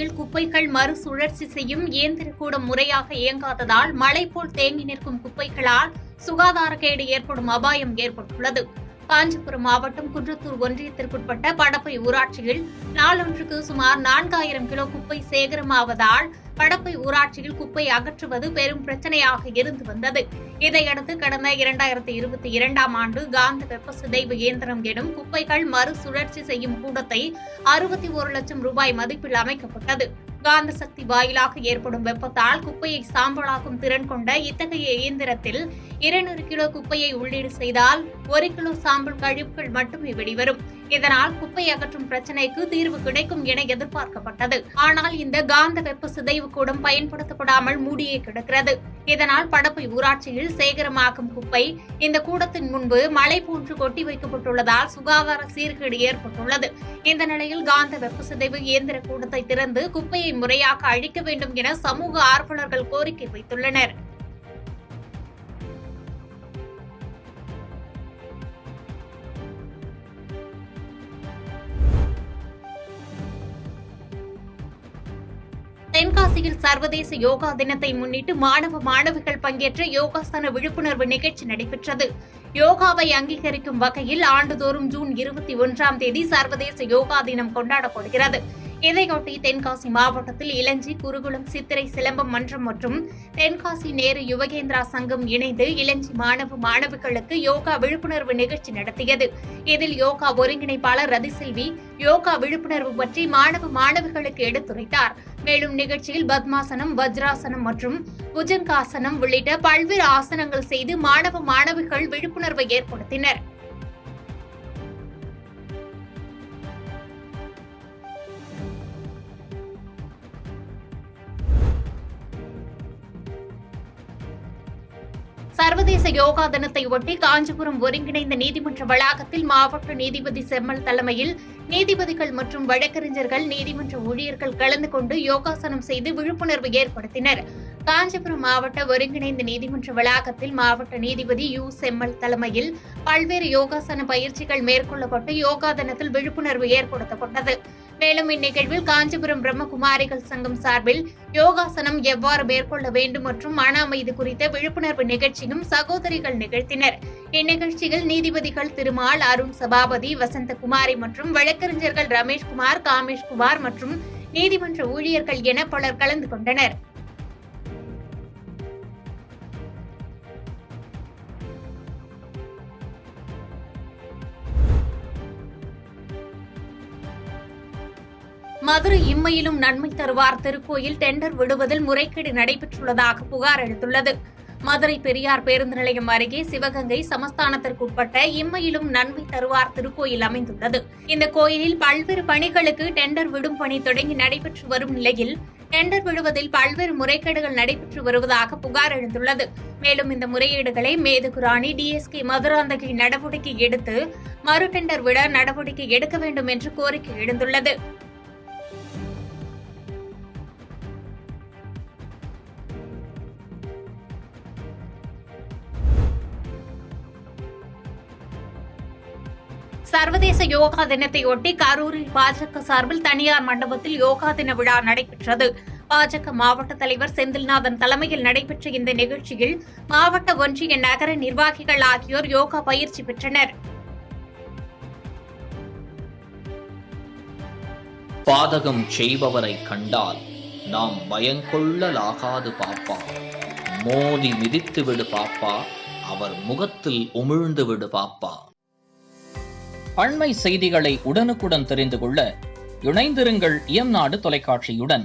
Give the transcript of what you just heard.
ஊராட்சியில் குப்பைகள் மறுசுழற்சி செய்யும் இயந்திரக்கூடம் முறையாக இயங்காததால் மழை போல் தேங்கி நிற்கும் குப்பைகளால் சுகாதாரக்கேடு ஏற்படும் அபாயம் ஏற்பட்டுள்ளது. காஞ்சிபுரம் மாவட்டம் குன்றத்தூர் ஒன்றியத்திற்குட்பட்ட படப்பை ஊராட்சியில் நாளொன்றுக்கு சுமார் 4000 கிலோ குப்பை சேகரமாவதால் படப்பை ஊராட்சியில் குப்பை அகற்றுவது பெரும் பிரச்சனையாக இருந்து வந்தது. இதையடுத்து கடந்த 2022ஆம் ஆண்டு காந்த வெப்ப சிதைவு இயந்திரம் எனும் குப்பைகள் மறுசுழற்சி செய்யும் கூடத்தை 61 லட்சம் ரூபாய் மதிப்பில் அமைக்கப்பட்டது. காந்த சக்தி வாயிலாக ஏற்படும் வெப்பத்தால் குப்பையை சாம்பலாக்கும் திறன் கொண்ட இத்தகைய இயந்திரத்தில் 200 கிலோ குப்பையை உள்ளீடு செய்தால் 1 கிலோ சாம்பல் கழிவுகள் மட்டுமே வெளிவரும். இதனால் குப்பை அகற்றும் பிரச்சினைக்கு தீர்வு கிடைக்கும் என எதிர்பார்க்கப்பட்டது. ஆனால் இந்த காந்த வெப்ப சிதைவு கூடம் பயன்படுத்தப்படாமல் மூடியே கிடக்கிறது. இதனால் படப்பை ஊராட்சியில் சேகரமாகும் குப்பை இந்த கூடத்தின் முன்பு மழை போன்று கொட்டி வைக்கப்பட்டுள்ளதால் சுகாதார சீர்கேடு ஏற்பட்டுள்ளது. இந்த நிலையில் காந்த வெப்ப சிதைவு இயந்திர கூடத்தை திறந்து குப்பையை முறையாக அழிக்க வேண்டும் என சமூக ஆர்வலர்கள் கோரிக்கை வைத்துள்ளனர். தென்காசியில் சர்வதேச யோகா தினத்தை முன்னிட்டு மாணவிகள் பங்கேற்ற யோகாசன விழிப்புணர்வு நிகழ்ச்சி நடைபெற்றது. யோகாவை அங்கீகரிக்கும் வகையில் ஆண்டுதோறும் ஜூன் 21ஆம் தேதி சர்வதேச யோகா தினம் கொண்டாடப்படுகிறது. இதையொட்டி தென்காசி மாவட்டத்தில் இளஞ்சி, குருகுலம், சித்திரை சிலம்பம் மன்றம் மற்றும் தென்காசி நேரு யுவகேந்திரா சங்கம் இணைந்து இளஞ்சி மாணவிகளுக்கு யோகா விழிப்புணர்வு நிகழ்ச்சி நடத்தியது. இதில் யோகா ஒருங்கிணைப்பாளர் ரதிசெல்வி யோகா விழிப்புணர்வு பற்றி மாணவிகளுக்கு எடுத்துரைத்தார். மேலும் நிகழ்ச்சியில் பத்மாசனம், வஜ்ராசனம் மற்றும் புஜங்காசனம் உள்ளிட்ட பல்வேறு ஆசனங்கள் செய்து மாணவிகள் விழிப்புணர்வை ஏற்படுத்தினர். சர்வதேச யோகா தினத்தை ஒட்டி காஞ்சிபுரம் ஒருங்கிணைந்த நீதிமன்ற வளாகத்தில் மாவட்ட நீதிபதி செம்மல் தலைமையில் நீதிபதிகள் மற்றும் வழக்கறிஞர்கள், நீதிமன்ற ஊழியர்கள் கலந்து கொண்டு யோகாசனம் செய்து விழிப்புணர்வு ஏற்படுத்தினர். காஞ்சிபுரம் மாவட்ட ஒருங்கிணைந்த நீதிமன்ற வளாகத்தில் மாவட்ட நீதிபதி யு செம்மல் தலைமையில் பல்வேறு யோகாசன பயிற்சிகள் மேற்கொள்ளப்பட்டு யோகா தினத்தில் விழிப்புணர்வு ஏற்படுத்தப்பட்டது. மேலும் இந்நிகழ்வில் காஞ்சிபுரம் பிரம்மகுமாரிகள் சங்கம் சார்பில் யோகாசனம் எவ்வாறு மேற்கொள்ள வேண்டும் மற்றும் மன அமைதி குறித்த விழிப்புணர்வு நிகழ்ச்சியும் சகோதரிகள் நிகழ்த்தினர். இந்நிகழ்ச்சியில் நீதிபதிகள் திருமால், அருண் சபாபதி, வசந்தகுமாரி மற்றும் வழக்கறிஞர்கள் ரமேஷ்குமார், காமேஷ்குமார் மற்றும் நீதிமன்ற ஊழியர்கள் என பலர் கலந்து கொண்டனர். மதுரை இம்மையிலும் நன்மை தருவார் திருக்கோயில் டெண்டர் விடுவதில் முறைகேடு நடைபெற்றுள்ளதாக புகார் எழுந்துள்ளது. மதுரை பெரியார் பேருந்து நிலையம் அருகே சிவகங்கை சமஸ்தானத்திற்குட்பட்ட இம்மையிலும் நன்மை தருவார் திருக்கோயில் அமைந்துள்ளது. இந்த கோயிலில் பல்வேறு பணிகளுக்கு டெண்டர் விடும் பணி தொடங்கி நடைபெற்று வரும் நிலையில் டெண்டர் விடுவதில் பல்வேறு முறைகேடுகள் நடைபெற்று வருவதாக புகார் எழுந்துள்ளது. மேலும் இந்த முறையீடுகளை மேதுகுராணி டிஎஸ்கே மதுராந்தகி நடவடிக்கை எடுத்து மறு டெண்டர் விட நடவடிக்கை எடுக்க வேண்டும் என்று கோரிக்கை எழுந்துள்ளது. சர்வதேச யோகா தினத்தையொட்டி கரூரில் பாஜக சார்பில் தனியார் மண்டபத்தில் யோகா தின விழா நடைபெற்றது. பாஜக மாவட்ட தலைவர் செந்தில்நாதன் தலைமையில் நடைபெற்ற இந்த நிகழ்ச்சியில் மாவட்ட, ஒன்றிய, நகர நிர்வாகிகள் ஆகியோர் யோகா பயிற்சி பெற்றனர். பாதகம் செய்பவரை கண்டால் நாம் பயங்கொள்ளலாகாது பாப்பா, மோதி மிதித்து விடு பாப்பா, அவர் முகத்தில் உமிழ்ந்து விடு பாப்பா. அண்மை செய்திகளை உடனுக்குடன் தெரிந்து கொள்ள இணைந்திருங்கள் இயம்நாடு தொலைக்காட்சியுடன்.